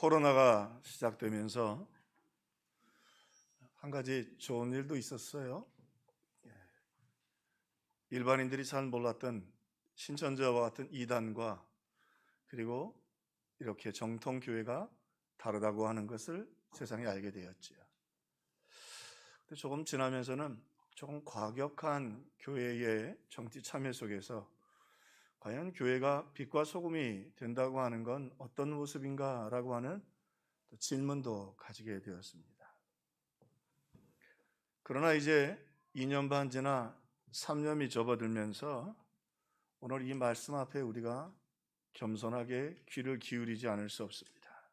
코로나가 시작되면서 한 가지 좋은 일도 있었어요. 일반인들이 잘 몰랐던 신천지와 같은 이단과 그리고 이렇게 정통교회가 다르다고 하는 것을 세상에 알게 되었지요. 근데 조금 지나면서는 조금 과격한 교회의 정치 참여 속에서 과연 교회가 빛과 소금이 된다고 하는 건 어떤 모습인가라고 하는 질문도 가지게 되었습니다. 그러나 이제 2년 반 지나 3년이 접어들면서 오늘 이 말씀 앞에 우리가 겸손하게 귀를 기울이지 않을 수 없습니다.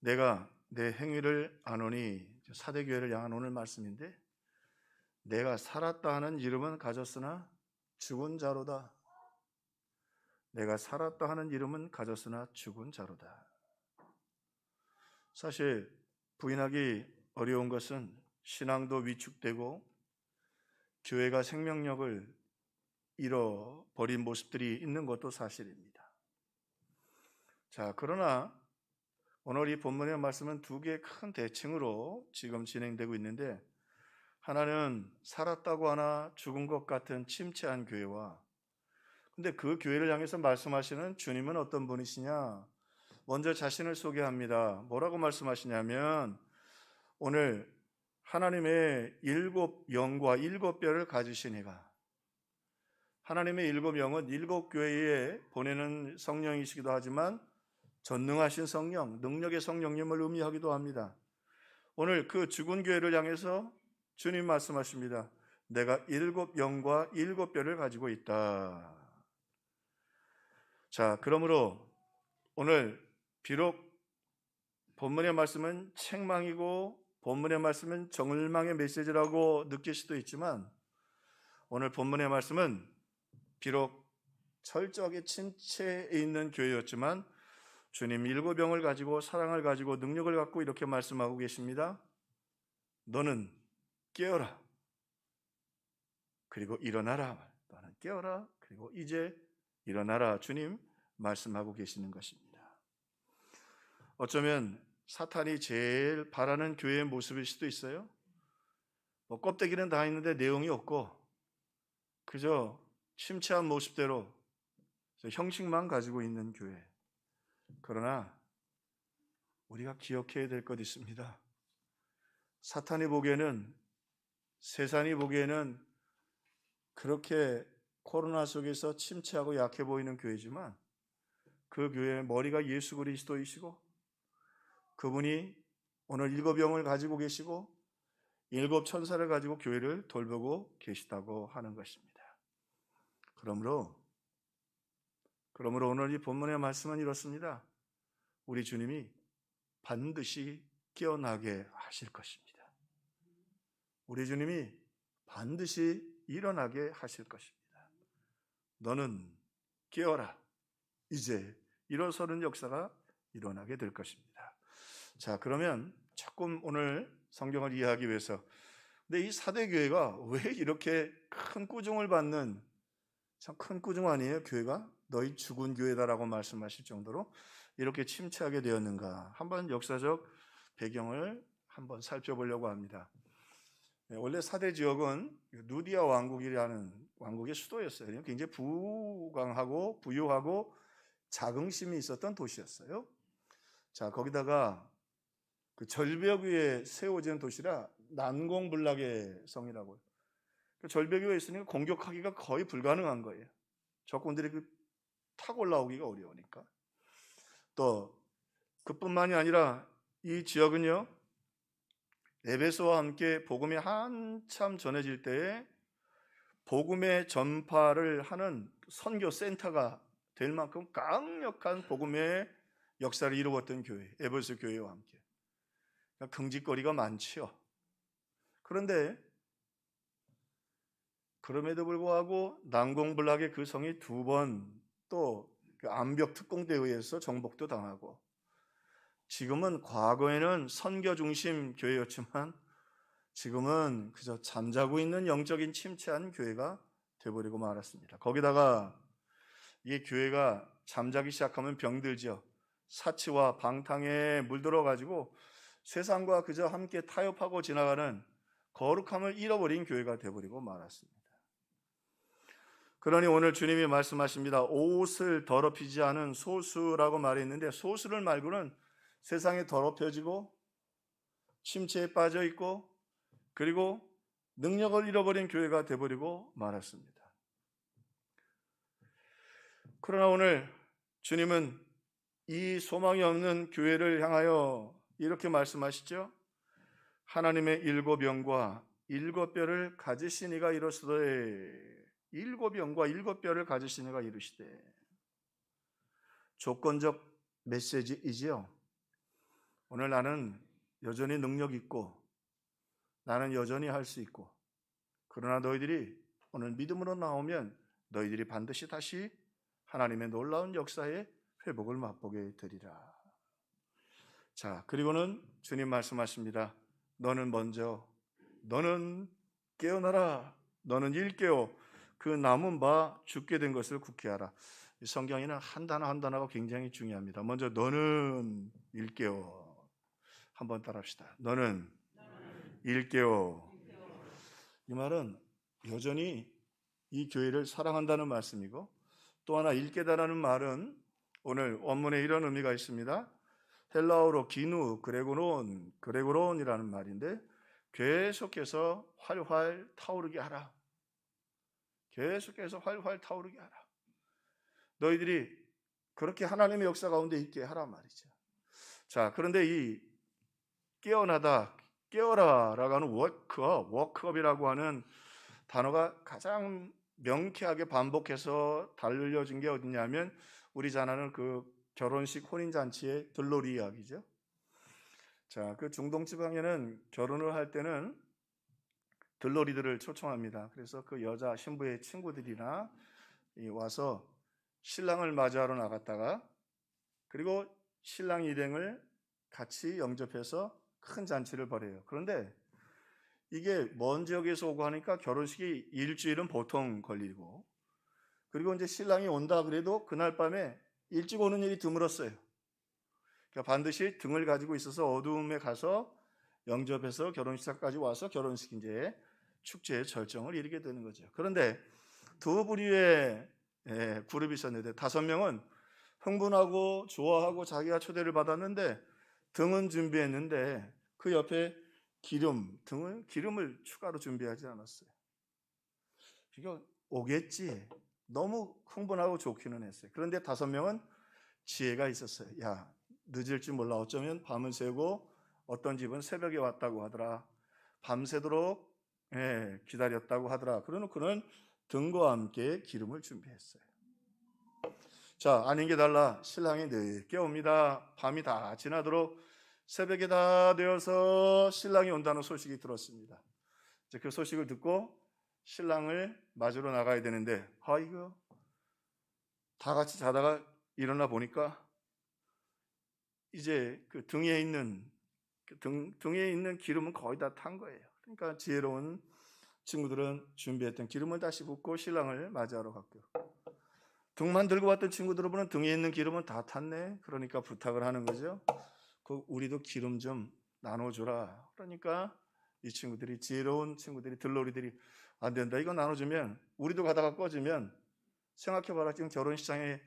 내가 내 행위를 아노니, 사대교회를 향한 오늘 말씀인데, 내가 살았다 하는 이름은 가졌으나 죽은 자로다. 내가 살았다 하는 이름은 가졌으나 죽은 자로다. 사실 부인하기 어려운 것은 신앙도 위축되고 교회가 생명력을 잃어버린 모습들이 있는 것도 사실입니다. 자, 그러나 오늘 이 본문의 말씀은 두 개의 큰 대칭으로 지금 진행되고 있는데, 하나는 살았다고 하나 죽은 것 같은 침체한 교회와, 근데 그 교회를 향해서 말씀하시는 주님은 어떤 분이시냐? 먼저 자신을 소개합니다. 뭐라고 말씀하시냐면, 오늘 하나님의 7영과 7뼈를 가지신 이가, 하나님의 7영은 7교회에 보내는 성령이시기도 하지만 전능하신 성령, 능력의 성령님을 의미하기도 합니다. 오늘 그 죽은 교회를 향해서 주님 말씀하십니다. 내가 7영과 7뼈를 가지고 있다. 자, 그러므로 오늘 비록 본문의 말씀은 책망이고 본문의 말씀은 정을망의 메시지라고 느낄 수도 있지만, 오늘 본문의 말씀은 비록 철저하게 침체에 있는 교회였지만 주님 7영을 가지고 사랑을 가지고 능력을 갖고 이렇게 말씀하고 계십니다. 너는 깨어라, 그리고 일어나라. 너는 깨어라, 그리고 이제 일어나라. 주님 말씀하고 계시는 것입니다. 어쩌면 사탄이 제일 바라는 교회의 모습일 수도 있어요. 껍데기는 다 있는데 내용이 없고 그저 침체한 모습대로 형식만 가지고 있는 교회. 그러나 우리가 기억해야 될 것 있습니다. 사탄이 보기에는, 세상이 보기에는 그렇게 코로나 속에서 침체하고 약해 보이는 교회지만 그 교회의 머리가 예수 그리스도이시고 그분이 오늘 7영을 가지고 계시고 7천사를 가지고 교회를 돌보고 계시다고 하는 것입니다. 그러므로 오늘 이 본문의 말씀은 이렇습니다. 우리 주님이 반드시 깨어나게 하실 것입니다. 우리 주님이 반드시 일어나게 하실 것입니다. 너는 깨어라, 이제 일어서는 역사가 일어나게 될 것입니다. 자, 그러면 조금 오늘 성경을 이해하기 위해서, 근데 이 사대교회가 왜 이렇게 큰 꾸중을 받는, 참 큰 꾸중 아니에요? 교회가 너희 죽은 교회다라고 말씀하실 정도로 이렇게 침체하게 되었는가? 한번 역사적 배경을 한번 살펴보려고 합니다. 원래 사대 지역은 누디아 왕국이라는 왕국의 수도였어요. 굉장히 부강하고 부유하고 자긍심이 있었던 도시였어요. 자, 거기다가 그 절벽 위에 세워진 도시라 난공불락의 성이라고요. 절벽 위에 있으니까 공격하기가 거의 불가능한 거예요. 적군들이 타고 올라오기가 어려우니까. 또 그뿐만이 아니라 이 지역은요, 에베소와 함께 복음이 한참 전해질 때에 복음의 전파를 하는 선교 센터가 될 만큼 강력한 복음의 역사를 이루었던 교회, 에베소 교회와 함께. 그러니까 긍지거리가 많지요. 그런데 그럼에도 불구하고 난공불락의 그 성이 2번 또 암벽 특공대에 의해서 정복도 당하고, 지금은 과거에는 선교 중심 교회였지만 지금은 그저 잠자고 있는 영적인 침체한 교회가 되어버리고 말았습니다. 거기다가 이 교회가 잠자기 시작하면 병들죠. 사치와 방탕에 물들어 가지고 세상과 그저 함께 타협하고 지나가는 거룩함을 잃어버린 교회가 되어버리고 말았습니다. 그러니 오늘 주님이 말씀하십니다. 옷을 더럽히지 않은 소수라고 말했는데, 소수를 말고는 세상에 더럽혀지고 침체에 빠져 있고 그리고 능력을 잃어버린 교회가 되어버리고 말았습니다. 그러나 오늘 주님은 이 소망이 없는 교회를 향하여 이렇게 말씀하시죠. 하나님의 일곱 영과 일곱 뼈를 가지신 이가 이르시되, 일곱 영과 일곱 뼈를 가지신 이가 이르시되. 조건적 메시지이지요. 오늘 나는 여전히 능력 있고 나는 여전히 할 수 있고, 그러나 너희들이 오늘 믿음으로 나오면 너희들이 반드시 다시 하나님의 놀라운 역사의 회복을 맛보게 되리라. 자, 그리고는 주님 말씀하십니다. 너는 먼저, 너는 깨어나라. 너는 일깨어 그 남은 바 죽게 된 것을 굳게 하라. 이 성경에는 한 단어 한 단어가 굉장히 중요합니다. 먼저 너는 일깨어. 한번 따라합시다. 너는 일깨어. 이 말은 여전히 이 교회를 사랑한다는 말씀이고, 또 하나 일깨다라는 말은 오늘 원문에 이런 의미가 있습니다. 헬라어로 기누 그레고론이라는 말인데, 계속해서 활활 타오르게 하라. 계속해서 활활 타오르게 하라. 너희들이 그렇게 하나님의 역사 가운데 있게 하라 말이죠. 자, 그런데 이 깨어나다, 깨어라라고 하는 워크업이라고 하는 단어가 가장 명쾌하게 반복해서 달려진 게 어디냐면, 우리 잘 아는 그 결혼식 혼인잔치의 들놀이 이야기죠. 자, 그 중동 지방에는 결혼을 할 때는 들놀이들을 초청합니다. 그래서 그 여자 신부의 친구들이나 와서 신랑을 맞이하러 나갔다가, 그리고 신랑 일행을 같이 영접해서 큰 잔치를 벌여요. 그런데 이게 먼 지역에서 오고 하니까 결혼식이 일주일은 보통 걸리고, 그리고 이제 신랑이 온다 그래도 그날 밤에 일찍 오는 일이 드물었어요. 그러니까 반드시 등을 가지고 있어서 어두움에 가서 영접해서 결혼식장까지 와서 결혼식 이제 축제의 절정을 이루게 되는 거죠. 그런데 두 부류의 그룹이 있었는데, 5명은 흥분하고 좋아하고 자기가 초대를 받았는데 등은 준비했는데 그 옆에 기름을 추가로 준비하지 않았어요. 그러니까 오겠지. 너무 흥분하고 좋기는 했어요. 그런데 5명은 지혜가 있었어요. 야, 늦을지 몰라. 어쩌면 밤을 새고 어떤 집은 새벽에 왔다고 하더라. 밤새도록 기다렸다고 하더라. 그러고는 등과 함께 기름을 준비했어요. 자, 아닌 게 달라. 신랑이 늦게 옵니다. 밤이 다 지나도록 새벽에 다 되어서 신랑이 온다는 소식이 들었습니다. 이제 그 소식을 듣고 신랑을 맞으러 나가야 되는데, 이거 다 같이 자다가 일어나 보니까 이제 그 등에 있는 기름은 거의 다 탄 거예요. 그러니까 지혜로운 친구들은 준비했던 기름을 다시 붓고 신랑을 맞이하러 갔고요. 등만 들고 왔던 친구들은 보면 등에 있는 기름은 다 탔네. 그러니까 부탁을 하는 거죠. 우리도 기름 좀 나눠주라. 그러니까 이 친구들이, 지혜로운 친구들이, 들놀이들이, 안 된다. 이거 나눠주면 우리도 가다가 꺼지면, 생각해봐라. 지금 결혼식장에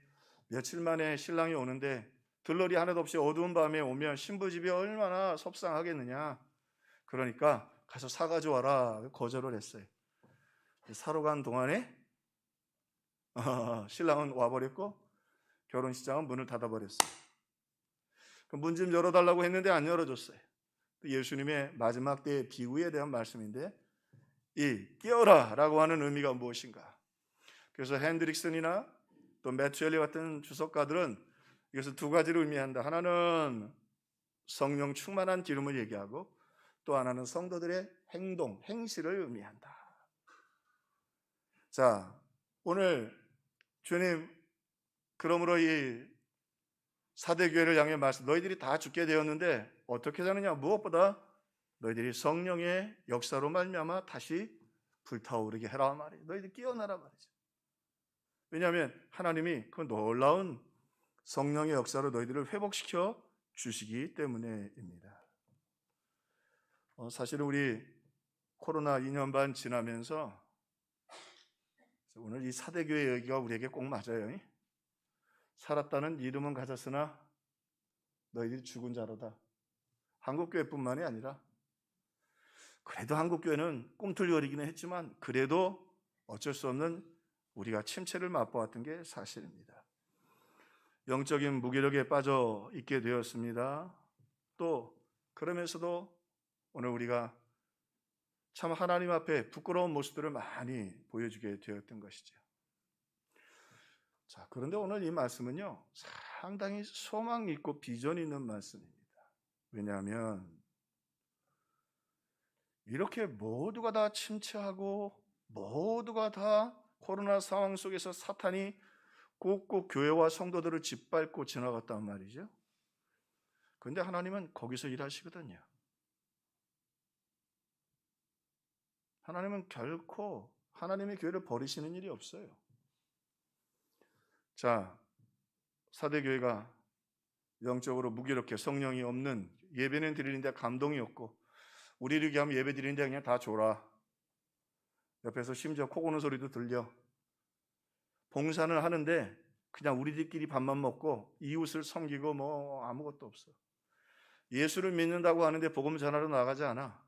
며칠 만에 신랑이 오는데 들놀이 하나도 없이 어두운 밤에 오면 신부 집이 얼마나 속상하겠느냐. 그러니까 가서 사가지고 와라. 거절을 했어요. 사러 간 동안에 신랑은 와버렸고 결혼식장은 문을 닫아버렸어요. 문 좀 열어달라고 했는데 안 열어줬어요. 예수님의 마지막 때의 비유에 대한 말씀인데, 이 깨어라 라고 하는 의미가 무엇인가. 그래서 핸드릭슨이나 또 매튜엘리 같은 주석가들은 이것을 두 가지로 의미한다. 하나는 성령 충만한 기름을 얘기하고, 또 하나는 성도들의 행실을 의미한다. 자, 오늘 주님 그러므로 이 사대교회를 향해 말씀, 너희들이 다 죽게 되었는데 어떻게 되느냐. 무엇보다 너희들이 성령의 역사로 말미암아 다시 불타오르게 해라 말이에요. 너희들 깨어나라 말이죠. 왜냐하면 하나님이 그 놀라운 성령의 역사로 너희들을 회복시켜 주시기 때문에입니다. 사실은 우리 코로나 2년 반 지나면서 오늘 이 사대교회 얘기가 우리에게 꼭 맞아요. 살았다는 이름은 가졌으나 너희들이 죽은 자로다. 한국교회뿐만이 아니라 그래도 한국교회는 꿈틀거리기는 했지만 그래도 어쩔 수 없는 우리가 침체를 맛보았던 게 사실입니다. 영적인 무기력에 빠져 있게 되었습니다. 또 그러면서도 오늘 우리가 참 하나님 앞에 부끄러운 모습들을 많이 보여주게 되었던 것이죠. 자, 그런데 오늘 이 말씀은요, 상당히 소망 있고 비전 있는 말씀입니다. 왜냐하면 이렇게 모두가 다 침체하고 모두가 다 코로나 상황 속에서 사탄이 꼭꼭 교회와 성도들을 짓밟고 지나갔단 말이죠. 그런데 하나님은 거기서 일하시거든요. 하나님은 결코 하나님의 교회를 버리시는 일이 없어요. 자, 사대교회가 영적으로 무기력해 성령이 없는, 예배는 드리는데 감동이 없고 우리를 얘기하면 예배 드리는데 그냥 다 줘라. 옆에서 심지어 코 고는 소리도 들려. 봉사는 하는데 그냥 우리들끼리 밥만 먹고 이웃을 섬기고 뭐 아무것도 없어. 예수를 믿는다고 하는데 복음 전하러 나가지 않아.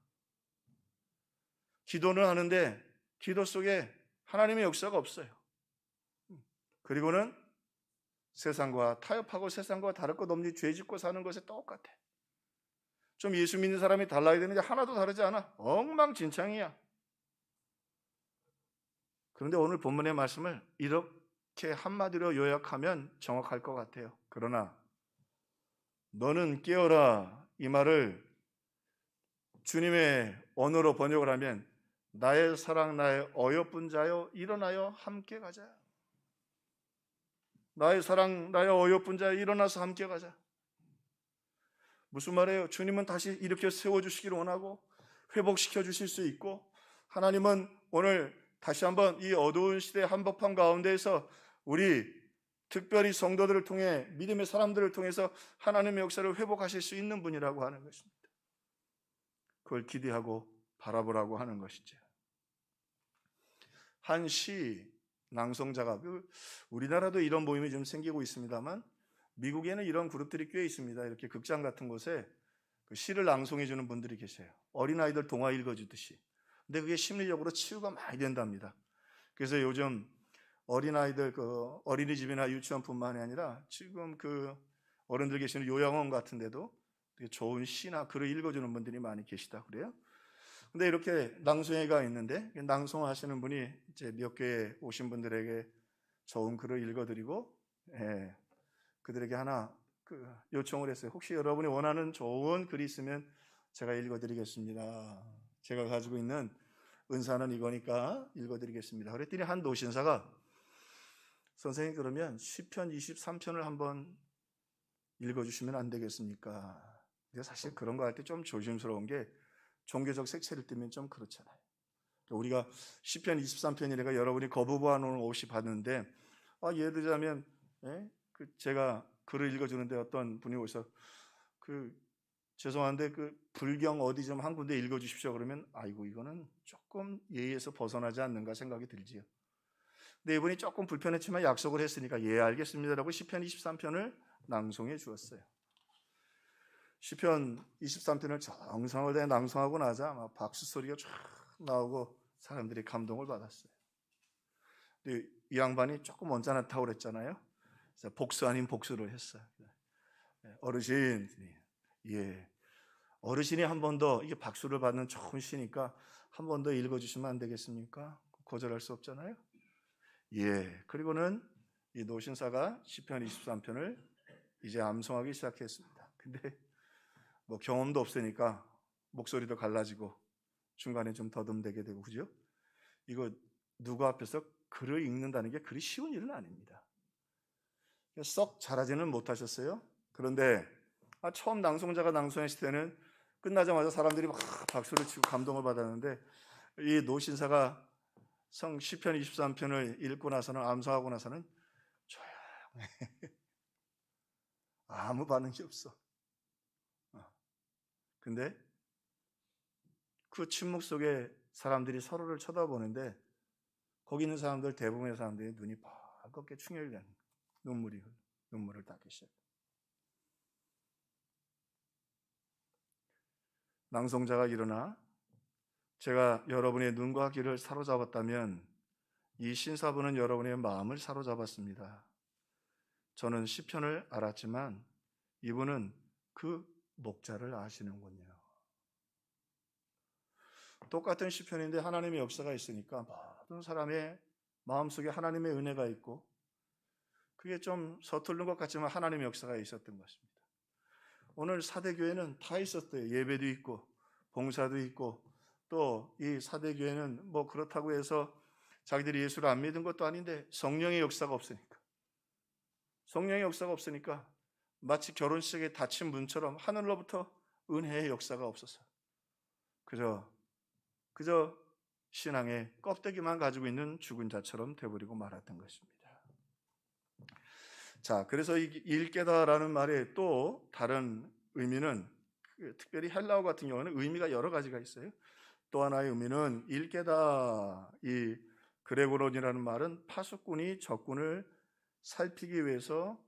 기도는 하는데 기도 속에 하나님의 역사가 없어요. 그리고는 세상과 타협하고 세상과 다를 것 없니 죄 짓고 사는 것에 똑같아. 좀 예수 믿는 사람이 달라야 되는데 하나도 다르지 않아. 엉망진창이야. 그런데 오늘 본문의 말씀을 이렇게 한마디로 요약하면 정확할 것 같아요. 그러나 너는 깨어라, 이 말을 주님의 언어로 번역을 하면 나의 사랑 나의 어여쁜 자여 일어나여 함께 가자. 나의 사랑 나의 어여쁜 자여 일어나서 함께 가자. 무슨 말이에요? 주님은 다시 이렇게 세워주시기를 원하고 회복시켜 주실 수 있고, 하나님은 오늘 다시 한번 이 어두운 시대 한복판 가운데에서 우리 특별히 성도들을 통해 믿음의 사람들을 통해서 하나님의 역사를 회복하실 수 있는 분이라고 하는 것입니다. 그걸 기대하고 바라보라고 하는 것이죠. 한 시 낭송자가, 우리나라도 이런 모임이 좀 생기고 있습니다만 미국에는 이런 그룹들이 꽤 있습니다. 이렇게 극장 같은 곳에 시를 낭송해 주는 분들이 계세요. 어린아이들 동화 읽어주듯이. 근데 그게 심리적으로 치유가 많이 된답니다. 그래서 요즘 어린아이들 어린이집이나 유치원뿐만이 아니라 지금 어른들 계시는 요양원 같은 데도 되게 좋은 시나 글을 읽어주는 분들이 많이 계시다 그래요. 근데 이렇게 낭송회가 있는데 낭송하시는 분이 이제 몇 개에 오신 분들에게 좋은 글을 읽어드리고, 그들에게 하나 요청을 했어요. 혹시 여러분이 원하는 좋은 글이 있으면 제가 읽어드리겠습니다. 제가 가지고 있는 은사는 이거니까 읽어드리겠습니다. 그랬더니 한 노신사가, 선생님 그러면 시편 23편을 한번 읽어주시면 안 되겠습니까? 근데 사실 그런 거 할 때 좀 조심스러운 게 종교적 색채를 띠면 좀 그렇잖아요. 우리가 시편 23편이니까 여러분이 거부반응을 없이 봤는데, 예를 들자면 제가 글을 읽어주는데 어떤 분이 오셔서 죄송한데 불경 어디 좀 한 군데 읽어주십시오. 그러면 아이고 이거는 조금 예의에서 벗어나지 않는가 생각이 들지요. 근데 이분이 조금 불편했지만 약속을 했으니까 알겠습니다라고 시편 23편을 낭송해 주었어요. 시편 23편을 정성을 다해 낭송하고 나자 막 박수 소리가 쫙 나오고 사람들이 감동을 받았어요. 근데 이 양반이 조금 언짢았다고 그랬잖아요. 그래서 복수 아닌 복수를 했어요. 어르신, 어르신이 한 번 더, 이게 박수를 받는 좋은 시니까 한 번 더 읽어주시면 안 되겠습니까? 거절할 수 없잖아요. 그리고는 이 노신사가 시편 23편을 이제 암송하기 시작했습니다. 근데 뭐 경험도 없으니까 목소리도 갈라지고 중간에 좀 더듬대게 되고, 그죠? 이거 누구 앞에서 글을 읽는다는 게 그리 쉬운 일은 아닙니다. 썩 잘하지는 못하셨어요. 그런데 처음 낭송자가 낭송했을 때는 끝나자마자 사람들이 막 박수를 치고 감동을 받았는데, 이 노신사가 시편 23편을 읽고 나서는, 암송하고 나서는 조용해. 아무 반응이 없어. 근데 그 침묵 속에 사람들이 서로를 쳐다보는데 거기 있는 사람들 대부분의 사람들이 눈이 벌겋게 충혈이 되는 거예요. 눈물을 닦기 시작. 낭송자가 일어나 제가 여러분의 눈과 귀를 사로잡았다면 이 신사부는 여러분의 마음을 사로잡았습니다. 저는 시편을 알았지만 이분은 그 목자를 아시는군요. 똑같은 시편인데 하나님의 역사가 있으니까 모든 사람의 마음속에 하나님의 은혜가 있고 그게 좀 서투른 것 같지만 하나님의 역사가 있었던 것입니다. 오늘 사대교회는 다 있었어요. 예배도 있고 봉사도 있고 또 이 사대교회는 뭐 그렇다고 해서 자기들이 예수를 안 믿은 것도 아닌데 성령의 역사가 없으니까 마치 결혼식에 닫힌 문처럼 하늘로부터 은혜의 역사가 없었어요. 그저 신앙의 껍데기만 가지고 있는 죽은 자처럼 돼버리고 말았던 것입니다. 자, 그래서 이 일깨다라는 말의 또 다른 의미는 특별히 헬라어 같은 경우는 의미가 여러 가지가 있어요. 또 하나의 의미는 일깨다, 이 그레고론이라는 말은 파수꾼이 적군을 살피기 위해서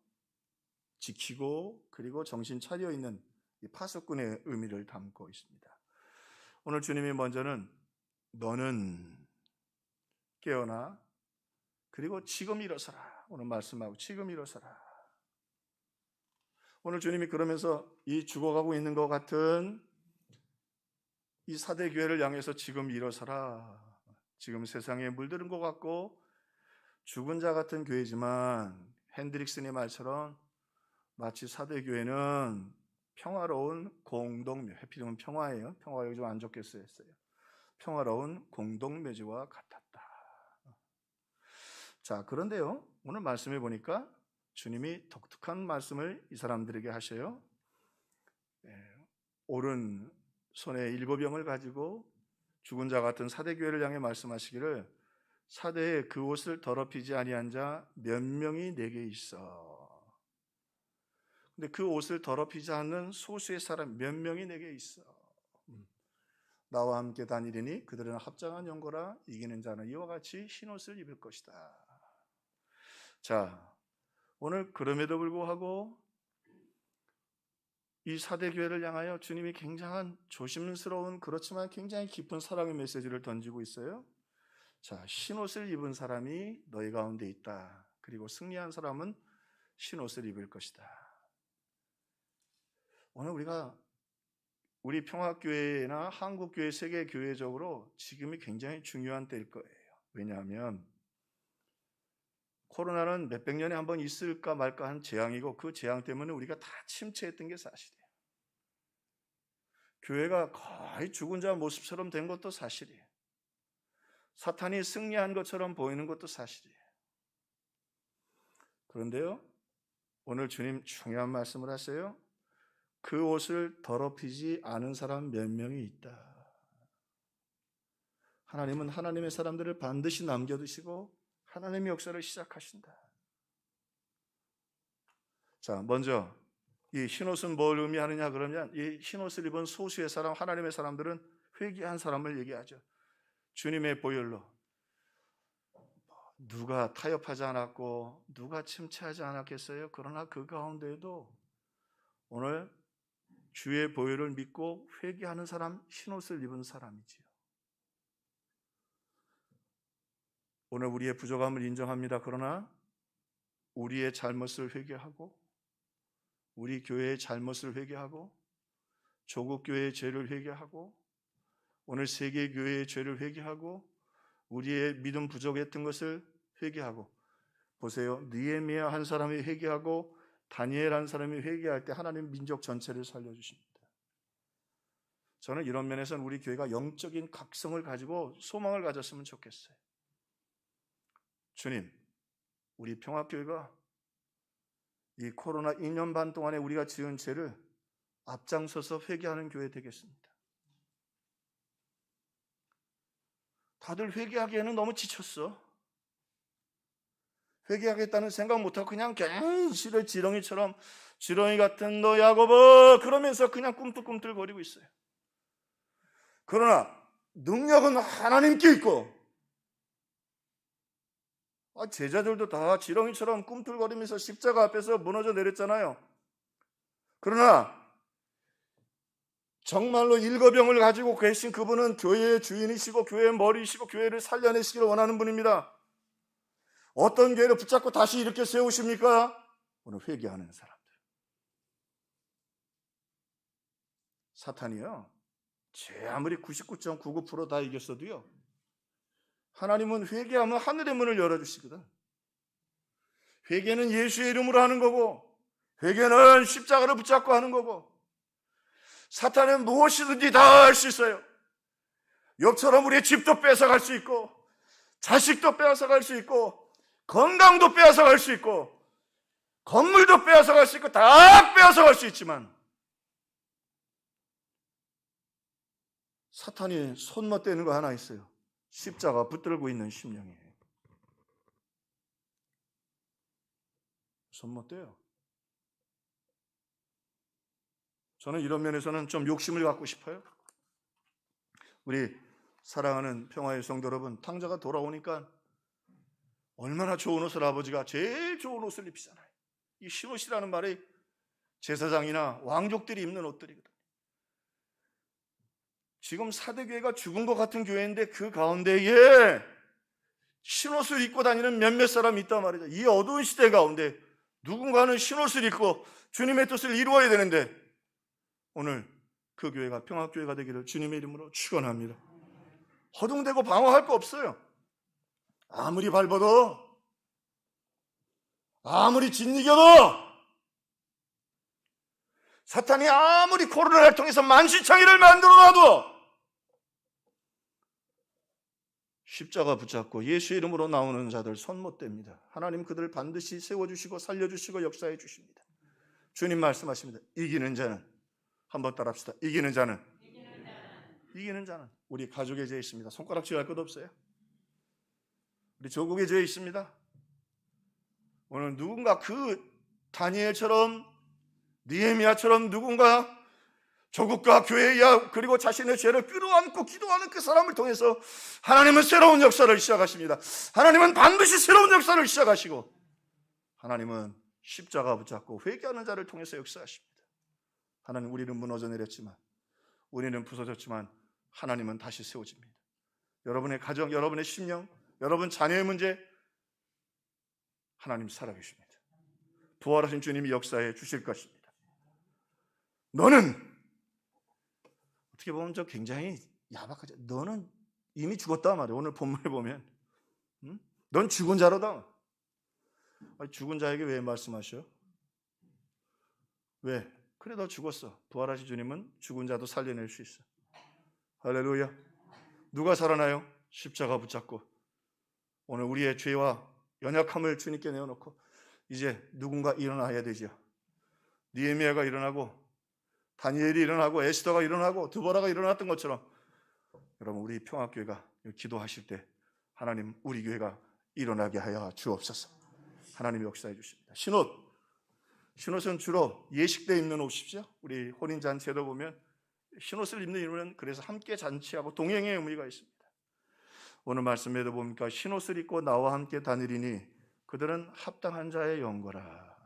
지키고 그리고 정신 차려 있는 이 파수꾼의 의미를 담고 있습니다. 오늘 주님이 먼저는 너는 깨어나 그리고 지금 일어서라. 오늘 말씀하고 지금 일어서라. 오늘 주님이 그러면서 이 죽어가고 있는 것 같은 이 사대교회를 향해서 지금 일어서라. 지금 세상에 물들은 것 같고 죽은 자 같은 교회지만 핸드릭슨의 말처럼 마치 사대교회는 평화로운 공동묘, 해피름은 평화예요. 평화가 좀 안 좋게 쓰였어요. 평화로운 공동묘지와 같았다. 자, 그런데요, 오늘 말씀해 보니까 주님이 독특한 말씀을 이 사람들에게 하셔요. 오른손에 7병을 가지고 죽은 자 같은 사대교회를 향해 말씀하시기를 사대에 그 옷을 더럽히지 아니한 자 몇 명이 내게 있어. 근데 그 옷을 더럽히지 않는 소수의 사람 몇 명이 내게 있어. 나와 함께 다니리니 그들은 합장한 연고라 이기는 자는 이와 같이 흰옷을 입을 것이다. 자, 오늘 그럼에도 불구하고 이 사대교회를 향하여 주님이 굉장한 조심스러운 그렇지만 굉장히 깊은 사랑의 메시지를 던지고 있어요. 자, 흰옷을 입은 사람이 너희 가운데 있다. 그리고 승리한 사람은 흰옷을 입을 것이다. 오늘 우리 평화교회나 한국교회, 세계교회적으로 지금이 굉장히 중요한 때일 거예요. 왜냐하면 코로나는 몇백 년에 한 번 있을까 말까 한 재앙이고 그 재앙 때문에 우리가 다 침체했던 게 사실이에요. 교회가 거의 죽은 자 모습처럼 된 것도 사실이에요. 사탄이 승리한 것처럼 보이는 것도 사실이에요. 그런데요, 오늘 주님 중요한 말씀을 하세요. 그 옷을 더럽히지 않은 사람 몇 명이 있다. 하나님은 하나님의 사람들을 반드시 남겨두시고 하나님의 역사를 시작하신다. 자, 먼저 이 흰옷은 뭘 의미하느냐 그러면 이 흰옷을 입은 소수의 사람, 하나님의 사람들은 회개한 사람을 얘기하죠. 주님의 보혈로 누가 타협하지 않았고 누가 침체하지 않았겠어요? 그러나 그 가운데에도 오늘 주의 보혈을 믿고 회개하는 사람, 흰옷을 입은 사람이지요. 오늘 우리의 부족함을 인정합니다. 그러나 우리의 잘못을 회개하고 우리 교회의 잘못을 회개하고 조국 교회의 죄를 회개하고 오늘 세계 교회의 죄를 회개하고 우리의 믿음 부족했던 것을 회개하고 보세요. 느헤미야 한 사람이 회개하고 다니엘 한 사람이 회개할 때 하나님 민족 전체를 살려주십니다. 저는 이런 면에서는 우리 교회가 영적인 각성을 가지고 소망을 가졌으면 좋겠어요. 주님, 우리 평화교회가 이 코로나 2년 반 동안에 우리가 지은 죄를 앞장서서 회개하는 교회 되겠습니다. 다들 회개하기에는 너무 지쳤어. 회개하겠다는 생각 못하고 그냥 괜시리 지렁이 같은 너 야고보 그러면서 그냥 꿈틀꿈틀거리고 있어요. 그러나 능력은 하나님께 있고, 제자들도 다 지렁이처럼 꿈틀거리면서 십자가 앞에서 무너져 내렸잖아요. 그러나 정말로 일거병을 가지고 계신 그분은 교회의 주인이시고 교회의 머리이시고 교회를 살려내시기를 원하는 분입니다. 어떤 교회를 붙잡고 다시 이렇게 세우십니까? 오늘 회개하는 사람들. 사탄이요, 제 아무리 99.99% 다 이겼어도요, 하나님은 회개하면 하늘의 문을 열어주시거든. 회개는 예수의 이름으로 하는 거고, 회개는 십자가를 붙잡고 하는 거고, 사탄은 무엇이든지 다 할 수 있어요. 욥처럼 우리의 집도 뺏어갈 수 있고, 자식도 빼앗아갈 수 있고, 건강도 빼앗아갈 수 있고, 건물도 빼앗아갈 수 있고, 다 빼앗아갈 수 있지만 사탄이 손맛대는 거 하나 있어요. 십자가 붙들고 있는 심령이에요. 손맛대요. 저는 이런 면에서는 좀 욕심을 갖고 싶어요. 우리 사랑하는 평화의 성도 여러분, 탕자가 돌아오니까 얼마나 좋은 옷을 아버지가 제일 좋은 옷을 입히잖아요. 이 신옷이라는 말이 제사장이나 왕족들이 입는 옷들이거든요. 지금 사대교회가 죽은 것 같은 교회인데 그 가운데에 신옷을 입고 다니는 몇몇 사람이 있단 말이죠. 이 어두운 시대 가운데 누군가는 신옷을 입고 주님의 뜻을 이루어야 되는데, 오늘 그 교회가 평화교회가 되기를 주님의 이름으로 축원합니다. 허둥대고 방어할 거 없어요. 아무리 밟아도, 아무리 짓이겨도, 사탄이 아무리 코로나를 통해서 만신창이를 만들어놔도 십자가 붙잡고 예수 이름으로 나오는 자들 손 못 댑니다. 하나님 그들을 반드시 세워주시고 살려주시고 역사해 주십니다. 주님 말씀하십니다. 이기는 자는, 한번 따라합시다. 이기는 자는 우리 가족의 죄 있습니다. 손가락질 할 것 없어요. 우리 조국의 죄 있습니다. 오늘 누군가 그 다니엘처럼, 느헤미야처럼 누군가 조국과 교회야 그리고 자신의 죄를 끌어안고 기도하는 그 사람을 통해서 하나님은 새로운 역사를 시작하십니다. 하나님은 반드시 새로운 역사를 시작하시고, 하나님은 십자가 붙잡고 회개하는 자를 통해서 역사하십니다. 하나님, 우리는 무너져 내렸지만, 우리는 부서졌지만 하나님은 다시 세워집니다. 여러분의 가정, 여러분의 심령, 여러분 자녀의 문제, 하나님 살아계십니다. 부활하신 주님이 역사해 주실 것입니다. 너는, 어떻게 보면 저 굉장히 야박하죠. 너는 이미 죽었다 말이에요. 오늘 본문에 보면 넌 죽은 자로다. 아니, 죽은 자에게 왜 말씀하셔? 왜? 그래, 너 죽었어. 부활하신 주님은 죽은 자도 살려낼 수 있어. 할렐루야. 누가 살아나요? 십자가 붙잡고 오늘 우리의 죄와 연약함을 주님께 내어놓고 이제 누군가 일어나야 되죠. 느헤미야가 일어나고 다니엘이 일어나고 에스더가 일어나고 드보라가 일어났던 것처럼, 여러분 우리 평화교회가 기도하실 때 하나님 우리 교회가 일어나게 하여 주옵소서. 하나님이 역사해 주십니다. 신옷은 주로 예식 때 입는 옷이죠. 우리 혼인잔치에도 보면 신옷을 입는 이유는 그래서 함께 잔치하고 동행의 의미가 있습니다. 오늘 말씀에도 보니까 신옷을 입고 나와 함께 다니리니 그들은 합당한 자의 연고라.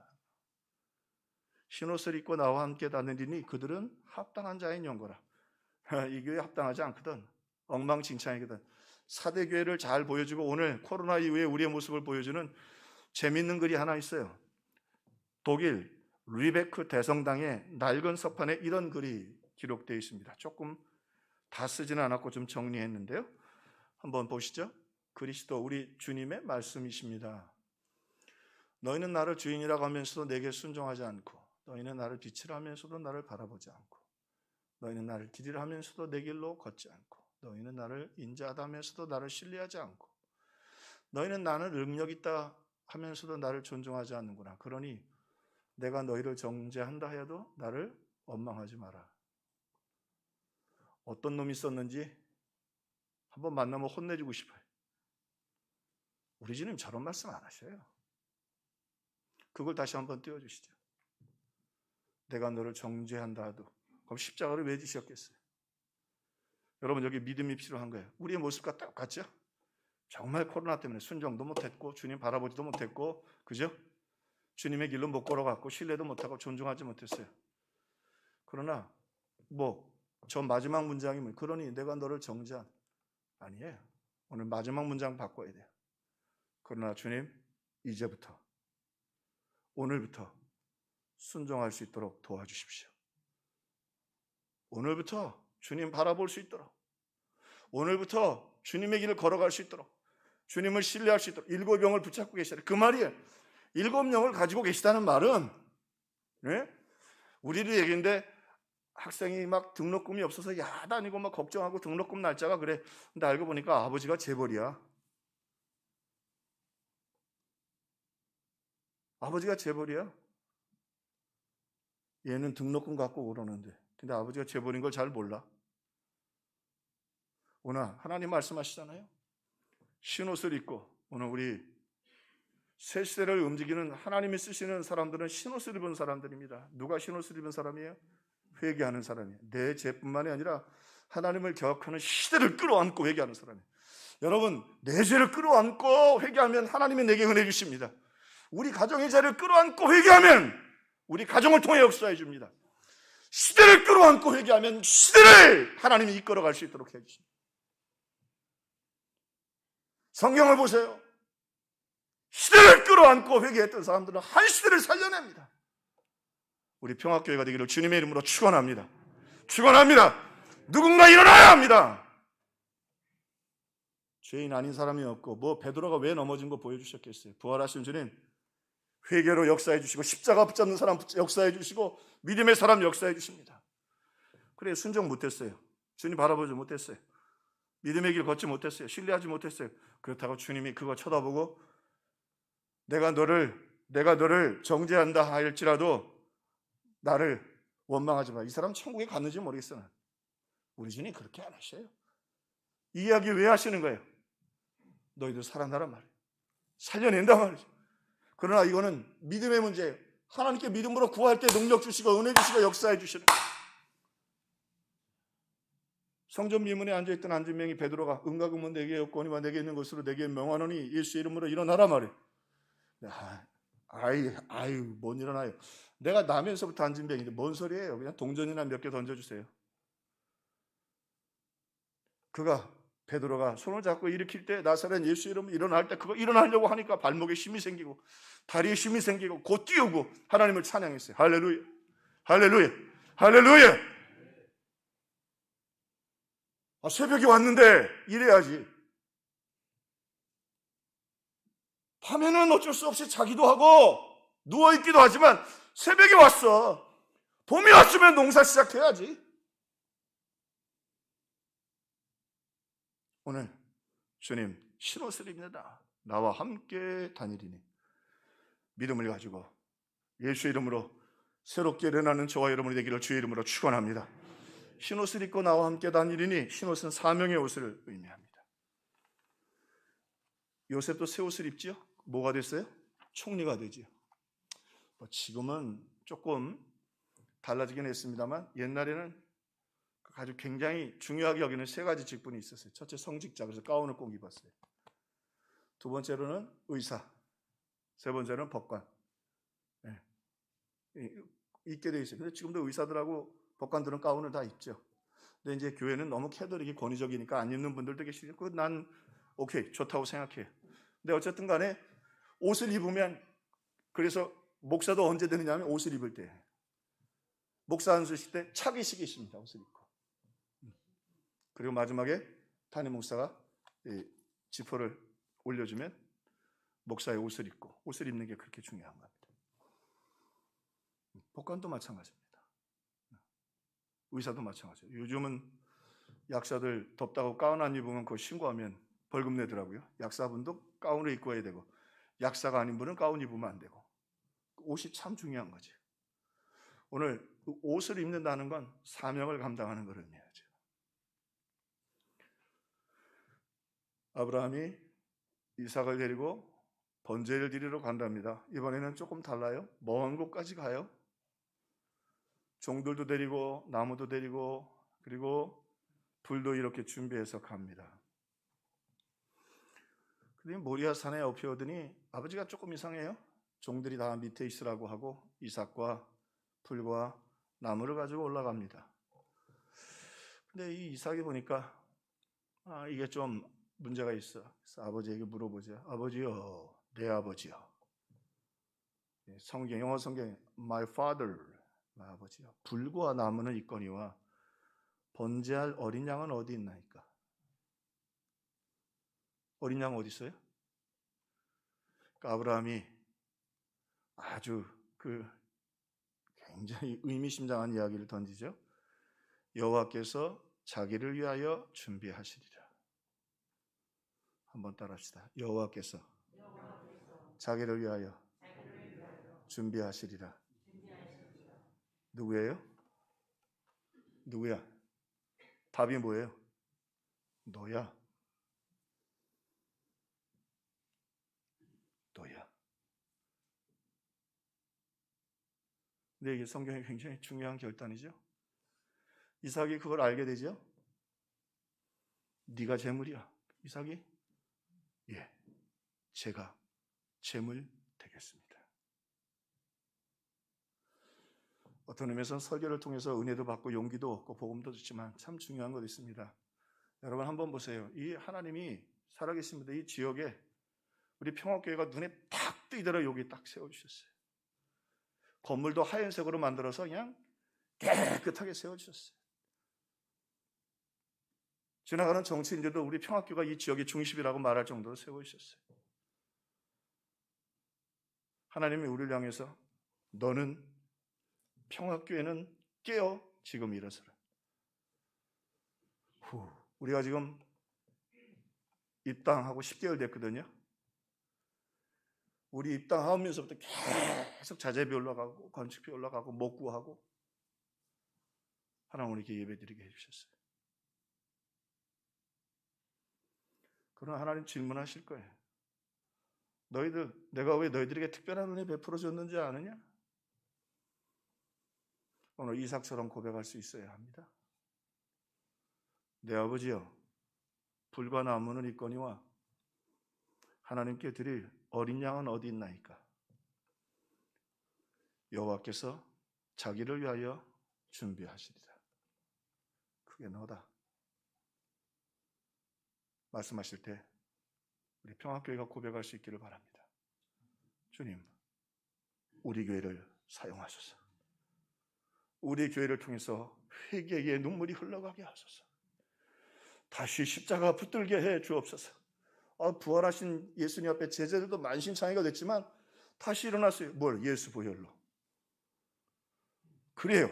신옷을 입고 나와 함께 다니리니 그들은 합당한 자의 연고라. 이 교회 합당하지 않거든. 엉망진창이거든. 사대교회를 잘 보여주고 오늘 코로나 이후에 우리의 모습을 보여주는 재밌는 글이 하나 있어요. 독일 리베크 대성당의 낡은 서판에 이런 글이 기록되어 있습니다. 조금 다 쓰지는 않았고 좀 정리했는데요. 한번 보시죠. 그리스도 우리 주님의 말씀이십니다. 너희는 나를 주인이라고 하면서도 내게 순종하지 않고, 너희는 나를 빛이라 하면서도 나를 바라보지 않고, 너희는 나를 길이라 하면서도 내 길로 걷지 않고, 너희는 나를 인자하다 하면서도 나를 신뢰하지 않고, 너희는 나는 능력 있다 하면서도 나를 존중하지 않는구나. 그러니 내가 너희를 정죄한다 하여도 나를 원망하지 마라. 어떤 놈이 썼는지 한번 만나면 혼내주고 싶어요. 우리 주님 저런 말씀 안 하셔요. 그걸 다시 한번 띄워주시죠. 내가 너를 정죄한다 하도. 그럼 십자가를 왜 지셨겠어요? 여러분, 여기 믿음이 필요한 거예요. 우리의 모습과 똑같죠? 정말 코로나 때문에 순종도 못했고 주님 바라보지도 못했고, 그죠? 주님의 길로 못 걸어갔고 신뢰도 못하고 존중하지 못했어요. 그러나 저 마지막 문장이면 그러니 내가 너를 정죄한, 아니에요. 오늘 마지막 문장 바꿔야 돼요. 그러나 주님, 이제부터 오늘부터 순종할 수 있도록 도와주십시오. 오늘부터 주님 바라볼 수 있도록, 오늘부터 주님의 길을 걸어갈 수 있도록, 주님을 신뢰할 수 있도록 7영을 붙잡고 계시다. 그 말이에요. 7영을 가지고 계시다는 말은, 네? 우리를 얘기인데 학생이 막 등록금이 없어서 야단이고 막 걱정하고 등록금 날짜가 그래. 근데 알고 보니까 아버지가 재벌이야. 아버지가 재벌이야. 얘는 등록금 갖고 그러는데, 근데 아버지가 재벌인 걸 잘 몰라. 오늘 하나님 말씀하시잖아요. 신옷을 입고, 오늘 우리 새 시대를 움직이는 하나님이 쓰시는 사람들은 신옷을 입은 사람들입니다. 누가 신옷을 입은 사람이에요? 회개하는 사람이에요. 내 죄뿐만이 아니라 하나님을 기억하는 시대를 끌어안고 회개하는 사람이에요. 여러분, 내 죄를 끌어안고 회개하면 하나님이 내게 은혜 주십니다. 우리 가정의 죄를 끌어안고 회개하면 우리 가정을 통해 역사해 줍니다. 시대를 끌어안고 회개하면 시대를 하나님이 이끌어갈 수 있도록 해주십니다. 성경을 보세요. 시대를 끌어안고 회개했던 사람들은 한 시대를 살려냅니다. 우리 평화교회가 되기를 주님의 이름으로 축원합니다. 축원합니다. 누군가 일어나야 합니다. 죄인 아닌 사람이 없고, 베드로가 왜 넘어진 거 보여주셨겠어요? 부활하신 주님 회개로 역사해 주시고, 십자가 붙잡는 사람 역사해 주시고, 믿음의 사람 역사해 주십니다. 그래, 순종 못했어요. 주님 바라보지 못했어요. 믿음의 길 걷지 못했어요. 신뢰하지 못했어요. 그렇다고 주님이 그거 쳐다보고 내가 너를 정죄한다 할지라도 나를 원망하지 마. 이 사람 천국에 갔는지 모르겠어. 우리 주님 그렇게 안 하셔요. 이 이야기 왜 하시는 거예요? 너희들 살아나란 말이에요. 살려낸단 말이죠. 그러나 이거는 믿음의 문제예요. 하나님께 믿음으로 구할 때 능력 주시고 은혜 주시고 역사해 주시는 거예요. 성전 미문에 앉아있던 안진명이 베드로가 은과 금은 내게 없거니와 내게 있는 것으로 내게 명하노니 예수 이름으로 일어나라 말이에요. 아유 못 일어나요. 내가 나면서부터 안진병인데 뭔 소리예요. 그냥 동전이나 몇 개 던져주세요. 베드로가 손을 잡고 일으킬 때 나사렛 예수 이름으로 일어날 때 그거 일어나려고 하니까 발목에 힘이 생기고 다리에 힘이 생기고 곧 뛰고 하나님을 찬양했어요. 할렐루야, 할렐루야, 할렐루야. 새벽에 왔는데 이래야지. 밤에는 어쩔 수 없이 자기도 하고 누워있기도 하지만 새벽에 왔어. 봄이 왔으면 농사 시작해야지. 오늘 주님 신옷을 입는다. 나와 함께 다니리니 믿음을 가지고 예수 이름으로 새롭게 일어나는 저와 여러분이 되기를 주의 이름으로 축원합니다. 신옷을 입고 나와 함께 다니리니, 신옷은 사명의 옷을 의미합니다. 요셉도 새 옷을 입죠? 뭐가 됐어요? 총리가 되죠. 지금은 조금 달라지긴 했습니다만 옛날에는 아주 굉장히 중요하게 여기는 세 가지 직분이 있었어요. 첫째 성직자, 그래서 가운을 꼭 입었어요. 두 번째로는 의사, 세 번째는 법관. 입게 돼 있어요. 근데 지금도 의사들하고 법관들은 가운을 다 입죠. 근데 이제 교회는 너무 캐더릭이 권위적이니까 안 입는 분들도 계시고, 난 오케이, 좋다고 생각해요. 근데 어쨌든 간에 옷을 입으면, 그래서 목사도 언제 되느냐면 옷을 입을 때, 목사 안 쓰실 때 차기식이 있습니다. 옷을 입고. 그리고 마지막에 담임 목사가 지퍼를 올려주면 목사의 옷을 입고, 옷을 입는 게 그렇게 중요한 겁니다. 법관도 마찬가지입니다. 의사도 마찬가지예요. 요즘은 약사들 덥다고 가운 안 입으면 그거 신고하면 벌금 내더라고요. 약사분도 가운을 입고 해야 되고, 약사가 아닌 분은 가운 입으면 안 되고. 옷이 참 중요한 거죠. 오늘 옷을 입는다는 건 사명을 감당하는 걸 의미하죠. 아브라함이 이삭을 데리고 번제를 드리러 간답니다. 이번에는 조금 달라요. 먼 곳까지 가요. 종들도 데리고 나무도 데리고 그리고 불도 이렇게 준비해서 갑니다. 근데 모리아 산에 엎혀오더니 아버지가 조금 이상해요. 종들이 다 밑에 있으라고 하고 이삭과 불과 나무를 가지고 올라갑니다. 근데 이 이삭이 보니까 이게 좀 문제가 있어. 그래서 아버지에게 물어보죠. 아버지요, 내 아버지요. 영어 성경에 my father, 아버지요. 불과 나무는 있거니와 번제할 어린 양은 어디 있나이까? 어린 양 어디 있어요? 그러니까 아브라함이 아주 굉장히 의미심장한 이야기를 던지죠. 여호와께서 자기를 위하여 준비하시리라. 한번 따라합시다. 여호와께서 자기를 위하여 준비하시리라. 누구예요? 누구야? 답이 뭐예요? 너야. 너야. 근데 이게 성경에 굉장히 중요한 결단이죠. 이삭이 그걸 알게 되죠. 네가 재물이야. 이삭이 예, 제가 재물 되겠습니다. 어떤 의미에서는 설교를 통해서 은혜도 받고 용기도 얻고 복음도 듣지만 참 중요한 것 있습니다. 여러분 한번 보세요. 이 하나님이 살아계십니다. 이 지역에 우리 평화교회가 눈에 탁 뜨이더라 여기 딱 세워주셨어요. 건물도 하얀색으로 만들어서 그냥 깨끗하게 세워주셨어요. 지나가는 정치인들도 우리 평화교회가 이 지역의 중심이라고 말할 정도로 세워주셨어요. 하나님이 우리를 향해서 너는 평화교회는 깨어 지금 일어서라. 우리가 지금 입당하고 10개월 됐거든요. 우리 입당하면서부터 계속 자재비 올라가고 건축비 올라가고 못 구하고 하나님 우리에게 예배드리게 해주셨어요. 그러나 하나님 질문하실 거예요. 너희들 내가 왜 너희들에게 특별한 은혜 베풀어 줬는지 아느냐? 오늘 이삭처럼 고백할 수 있어야 합니다. 내 아버지여, 불과 나무는 있거니와 하나님께 드릴 어린 양은 어디 있나이까? 여호와께서 자기를 위하여 준비하시리라. 그게 너다. 말씀하실 때 우리 평화교회가 고백할 수 있기를 바랍니다. 주님, 우리 교회를 사용하소서. 우리 교회를 통해서 회개의 눈물이 흘러가게 하소서. 다시 십자가 붙들게 해 주옵소서. 부활하신 예수님 앞에 제자들도 만신창이가 됐지만 다시 일어났어요. 뭘? 예수 보혈로. 그래요.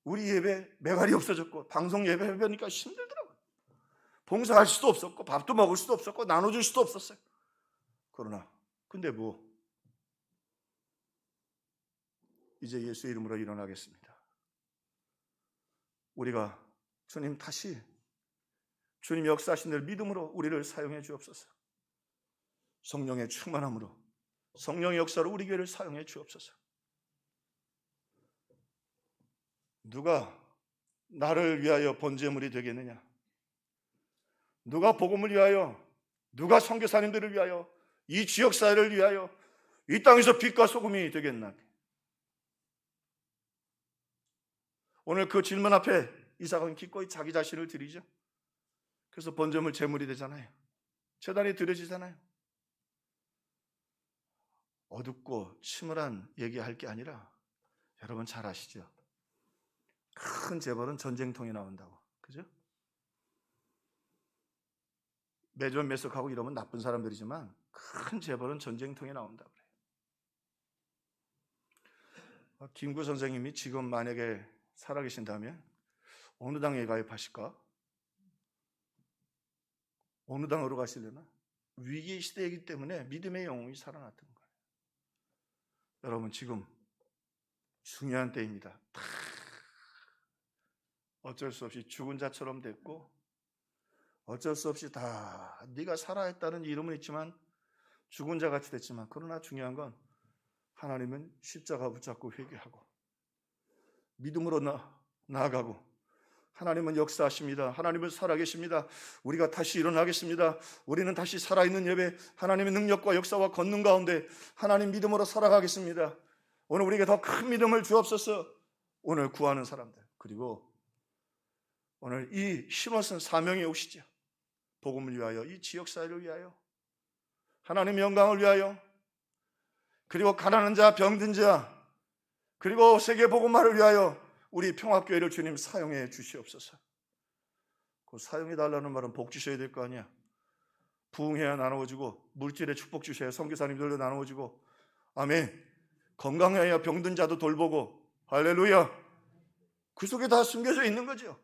우리 예배 매갈이 없어졌고 방송 예배 해보니까 힘들더라고요. 봉사할 수도 없었고 밥도 먹을 수도 없었고 나눠줄 수도 없었어요. 그러나 근데 이제 예수의 이름으로 일어나겠습니다. 우리가 주님 다시 주님 역사하신 늘 믿음으로 우리를 사용해 주옵소서. 성령의 충만함으로 성령의 역사로 우리 교회를 사용해 주옵소서. 누가 나를 위하여 번제물이 되겠느냐? 누가 복음을 위하여, 누가 선교사님들을 위하여, 이 지역사회를 위하여 이 땅에서 빛과 소금이 되겠나? 오늘 그 질문 앞에 이삭은 기꺼이 자기 자신을 드리죠. 그래서 번제물 제물이 되잖아요. 제단이 드려지잖아요. 어둡고 침울한 얘기할 게 아니라 여러분 잘 아시죠? 큰 재벌은 전쟁통에 나온다고. 그죠? 매점 매석하고 이러면 나쁜 사람들이지만 큰 재벌은 전쟁통에 나온다고 그래요. 김구 선생님이 지금 만약에 살아계신다면 어느 당에 가입하실까? 어느 당으로 가시려나? 위기 시대이기 때문에 믿음의 영웅이 살아났던 거예요. 여러분 지금 중요한 때입니다. 어쩔 수 없이 죽은 자처럼 됐고 어쩔 수 없이 다 네가 살아있다는 이름은 있지만 죽은 자 같이 됐지만, 그러나 중요한 건 하나님은 십자가 붙잡고 회개하고 믿음으로 나아가고, 하나님은 역사하십니다. 하나님은 살아계십니다. 우리가 다시 일어나겠습니다. 우리는 다시 살아있는 예배, 하나님의 능력과 역사와 권능 가운데 하나님 믿음으로 살아가겠습니다. 오늘 우리에게 더 큰 믿음을 주옵소서. 오늘 구하는 사람들, 그리고 오늘 이 힘없은 사명에 오시죠. 복음을 위하여, 이 지역사회를 위하여, 하나님의 영광을 위하여, 그리고 가난한 자, 병든 자, 그리고 세계 복음화를 위하여 우리 평화교회를 주님 사용해 주시옵소서. 그 사용해 달라는 말은 복 주셔야 될 거 아니야. 부흥해야 나누어지고, 물질의 축복 주셔야 선교사님들도 나누어지고, 아멘. 건강해야 병든 자도 돌보고, 할렐루야. 그 속에 다 숨겨져 있는 거죠.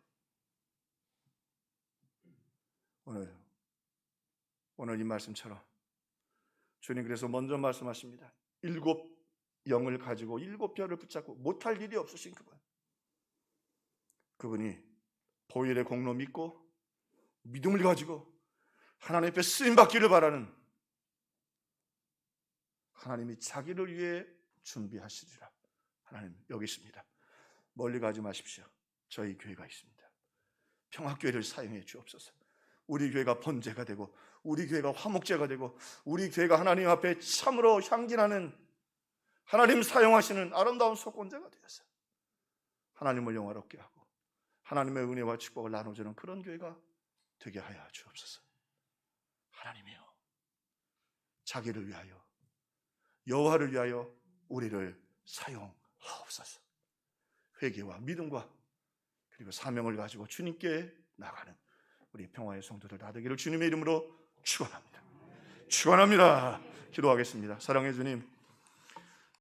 오늘 이 말씀처럼 주님 그래서 먼저 말씀하십니다. 7 영을 가지고 7 별을 붙잡고 못할 일이 없으신 그분이 보혈의 공로 믿고 믿음을 가지고 하나님 앞에 쓰임받기를 바라는, 하나님이 자기를 위해 준비하시리라. 하나님 여기 있습니다. 멀리 가지 마십시오. 저희 교회가 있습니다. 평화교회를 사용해 주옵소서. 우리 교회가 번제가 되고, 우리 교회가 화목제가 되고, 우리 교회가 하나님 앞에 참으로 향기나는, 하나님 사용하시는 아름다운 속건제가 되어서 하나님을 영화롭게 하고 하나님의 은혜와 축복을 나눠주는 그런 교회가 되게 하여 주옵소서. 하나님이여, 자기를 위하여, 여호와를 위하여 우리를 사용하옵소서. 회개와 믿음과 그리고 사명을 가지고 주님께 나가는 우리 평화의 성도들 다 되기를 주님의 이름으로 축원합니다. 축원합니다. 기도하겠습니다. 사랑해 주님,